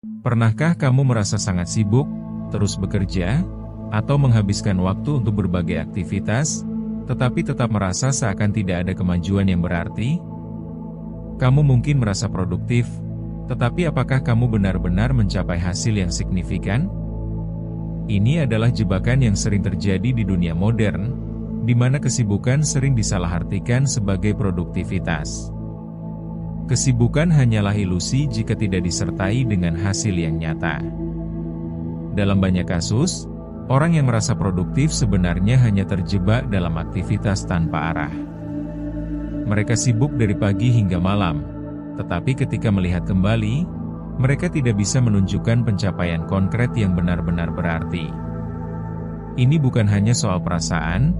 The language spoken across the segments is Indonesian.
Pernahkah kamu merasa sangat sibuk, terus bekerja, atau menghabiskan waktu untuk berbagai aktivitas, tetapi tetap merasa seakan tidak ada kemajuan yang berarti? Kamu mungkin merasa produktif, tetapi apakah kamu benar-benar mencapai hasil yang signifikan? Ini adalah jebakan yang sering terjadi di dunia modern, di mana kesibukan sering disalahartikan sebagai produktivitas. Kesibukan hanyalah ilusi jika tidak disertai dengan hasil yang nyata. Dalam banyak kasus, orang yang merasa produktif sebenarnya hanya terjebak dalam aktivitas tanpa arah. Mereka sibuk dari pagi hingga malam, tetapi ketika melihat kembali, mereka tidak bisa menunjukkan pencapaian konkret yang benar-benar berarti. Ini bukan hanya soal perasaan,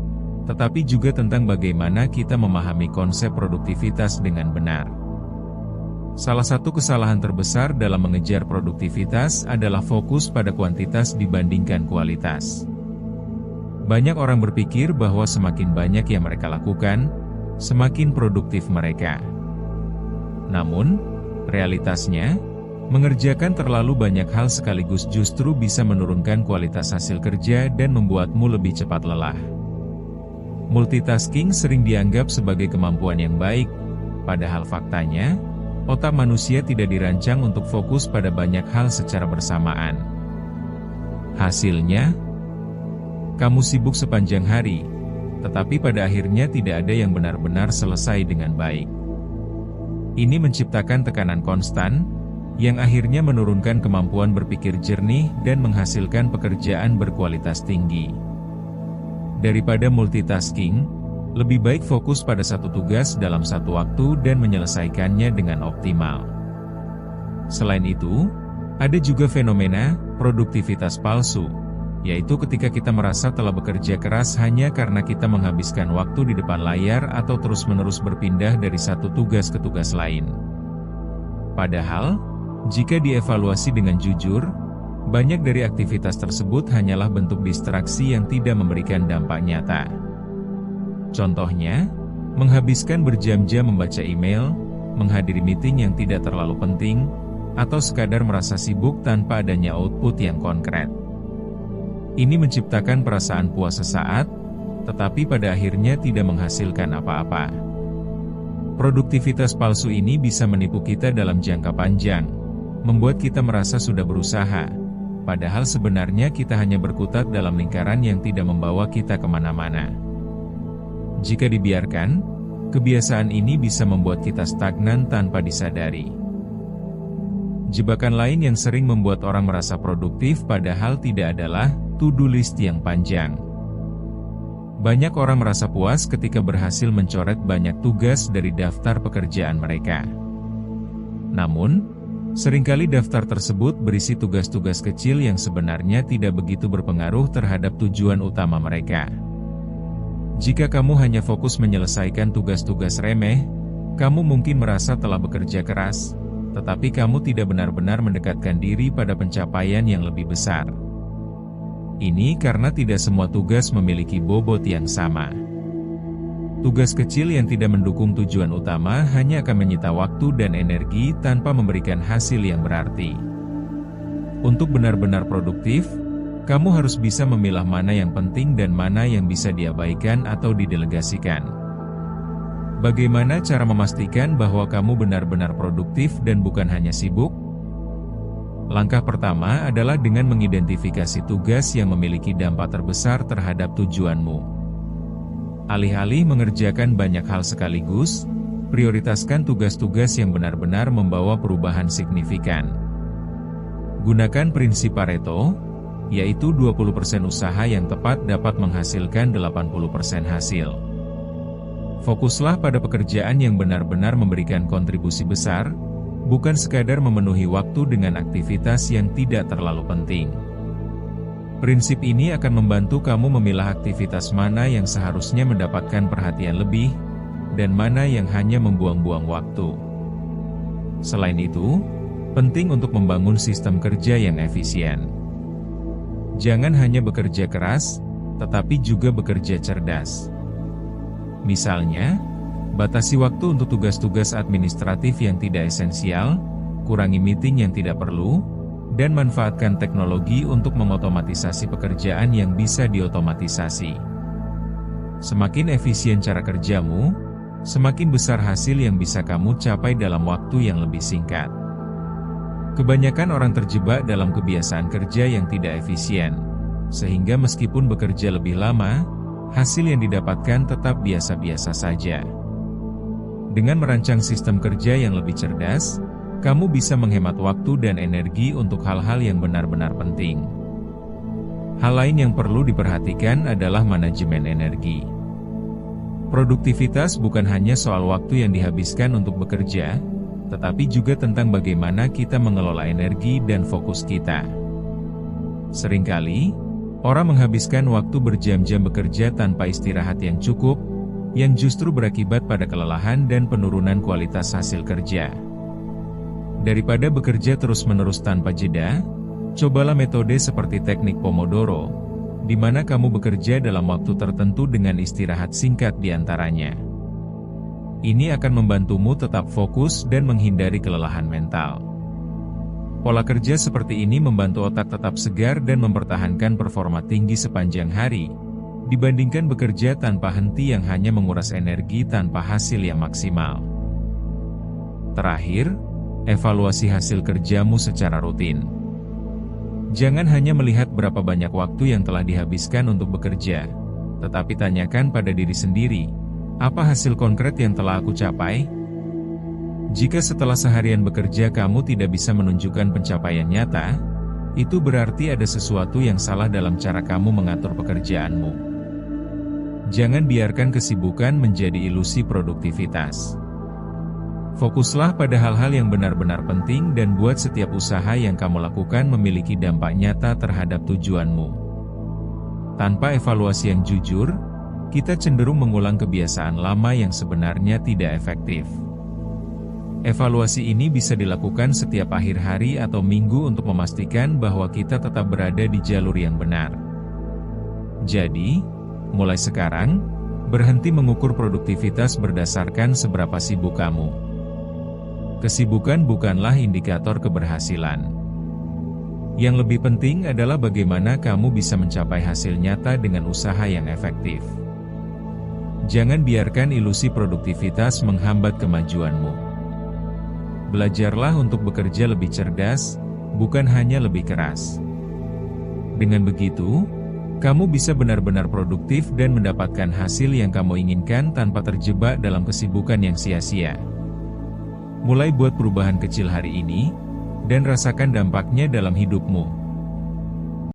tetapi juga tentang bagaimana kita memahami konsep produktivitas dengan benar. Salah satu kesalahan terbesar dalam mengejar produktivitas adalah fokus pada kuantitas dibandingkan kualitas. Banyak orang berpikir bahwa semakin banyak yang mereka lakukan, semakin produktif mereka. Namun, realitasnya, mengerjakan terlalu banyak hal sekaligus justru bisa menurunkan kualitas hasil kerja dan membuatmu lebih cepat lelah. Multitasking sering dianggap sebagai kemampuan yang baik, padahal faktanya, otak manusia tidak dirancang untuk fokus pada banyak hal secara bersamaan. Hasilnya, kamu sibuk sepanjang hari, tetapi pada akhirnya tidak ada yang benar-benar selesai dengan baik. Ini menciptakan tekanan konstan, yang akhirnya menurunkan kemampuan berpikir jernih dan menghasilkan pekerjaan berkualitas tinggi. Daripada multitasking, lebih baik fokus pada satu tugas dalam satu waktu dan menyelesaikannya dengan optimal. Selain itu, ada juga fenomena produktivitas palsu, yaitu ketika kita merasa telah bekerja keras hanya karena kita menghabiskan waktu di depan layar atau terus-menerus berpindah dari satu tugas ke tugas lain. Padahal, jika dievaluasi dengan jujur, banyak dari aktivitas tersebut hanyalah bentuk distraksi yang tidak memberikan dampak nyata. Contohnya, menghabiskan berjam-jam membaca email, menghadiri meeting yang tidak terlalu penting, atau sekadar merasa sibuk tanpa adanya output yang konkret. Ini menciptakan perasaan puas sesaat, tetapi pada akhirnya tidak menghasilkan apa-apa. Produktivitas palsu ini bisa menipu kita dalam jangka panjang, membuat kita merasa sudah berusaha, padahal sebenarnya kita hanya berkutat dalam lingkaran yang tidak membawa kita kemana-mana. Jika dibiarkan, kebiasaan ini bisa membuat kita stagnan tanpa disadari. Jebakan lain yang sering membuat orang merasa produktif padahal tidak adalah to-do list yang panjang. Banyak orang merasa puas ketika berhasil mencoret banyak tugas dari daftar pekerjaan mereka. Namun, seringkali daftar tersebut berisi tugas-tugas kecil yang sebenarnya tidak begitu berpengaruh terhadap tujuan utama mereka. Jika kamu hanya fokus menyelesaikan tugas-tugas remeh, kamu mungkin merasa telah bekerja keras, tetapi kamu tidak benar-benar mendekatkan diri pada pencapaian yang lebih besar. Ini karena tidak semua tugas memiliki bobot yang sama. Tugas kecil yang tidak mendukung tujuan utama hanya akan menyita waktu dan energi tanpa memberikan hasil yang berarti. Untuk benar-benar produktif, kamu harus bisa memilah mana yang penting dan mana yang bisa diabaikan atau didelegasikan. Bagaimana cara memastikan bahwa kamu benar-benar produktif dan bukan hanya sibuk? Langkah pertama adalah dengan mengidentifikasi tugas yang memiliki dampak terbesar terhadap tujuanmu. Alih-alih mengerjakan banyak hal sekaligus, prioritaskan tugas-tugas yang benar-benar membawa perubahan signifikan. Gunakan prinsip Pareto, yaitu 20% usaha yang tepat dapat menghasilkan 80% hasil. Fokuslah pada pekerjaan yang benar-benar memberikan kontribusi besar, bukan sekadar memenuhi waktu dengan aktivitas yang tidak terlalu penting. Prinsip ini akan membantu kamu memilah aktivitas mana yang seharusnya mendapatkan perhatian lebih, dan mana yang hanya membuang-buang waktu. Selain itu, penting untuk membangun sistem kerja yang efisien. Jangan hanya bekerja keras, tetapi juga bekerja cerdas. Misalnya, batasi waktu untuk tugas-tugas administratif yang tidak esensial, kurangi meeting yang tidak perlu, dan manfaatkan teknologi untuk mengotomatisasi pekerjaan yang bisa diotomatisasi. Semakin efisien cara kerjamu, semakin besar hasil yang bisa kamu capai dalam waktu yang lebih singkat. Kebanyakan orang terjebak dalam kebiasaan kerja yang tidak efisien, sehingga meskipun bekerja lebih lama, hasil yang didapatkan tetap biasa-biasa saja. Dengan merancang sistem kerja yang lebih cerdas, kamu bisa menghemat waktu dan energi untuk hal-hal yang benar-benar penting. Hal lain yang perlu diperhatikan adalah manajemen energi. Produktivitas bukan hanya soal waktu yang dihabiskan untuk bekerja, tetapi juga tentang bagaimana kita mengelola energi dan fokus kita. Seringkali, orang menghabiskan waktu berjam-jam bekerja tanpa istirahat yang cukup, yang justru berakibat pada kelelahan dan penurunan kualitas hasil kerja. Daripada bekerja terus-menerus tanpa jeda, cobalah metode seperti teknik Pomodoro, di mana kamu bekerja dalam waktu tertentu dengan istirahat singkat di antaranya. Ini akan membantumu tetap fokus dan menghindari kelelahan mental. Pola kerja seperti ini membantu otak tetap segar dan mempertahankan performa tinggi sepanjang hari, dibandingkan bekerja tanpa henti yang hanya menguras energi tanpa hasil yang maksimal. Terakhir, evaluasi hasil kerjamu secara rutin. Jangan hanya melihat berapa banyak waktu yang telah dihabiskan untuk bekerja, tetapi tanyakan pada diri sendiri, apa hasil konkret yang telah aku capai? Jika setelah seharian bekerja kamu tidak bisa menunjukkan pencapaian nyata, itu berarti ada sesuatu yang salah dalam cara kamu mengatur pekerjaanmu. Jangan biarkan kesibukan menjadi ilusi produktivitas. Fokuslah pada hal-hal yang benar-benar penting dan buat setiap usaha yang kamu lakukan memiliki dampak nyata terhadap tujuanmu. Tanpa evaluasi yang jujur, kita cenderung mengulang kebiasaan lama yang sebenarnya tidak efektif. Evaluasi ini bisa dilakukan setiap akhir hari atau minggu untuk memastikan bahwa kita tetap berada di jalur yang benar. Jadi, mulai sekarang, berhenti mengukur produktivitas berdasarkan seberapa sibuk kamu. Kesibukan bukanlah indikator keberhasilan. Yang lebih penting adalah bagaimana kamu bisa mencapai hasil nyata dengan usaha yang efektif. Jangan biarkan ilusi produktivitas menghambat kemajuanmu. Belajarlah untuk bekerja lebih cerdas, bukan hanya lebih keras. Dengan begitu, kamu bisa benar-benar produktif dan mendapatkan hasil yang kamu inginkan tanpa terjebak dalam kesibukan yang sia-sia. Mulai buat perubahan kecil hari ini, dan rasakan dampaknya dalam hidupmu.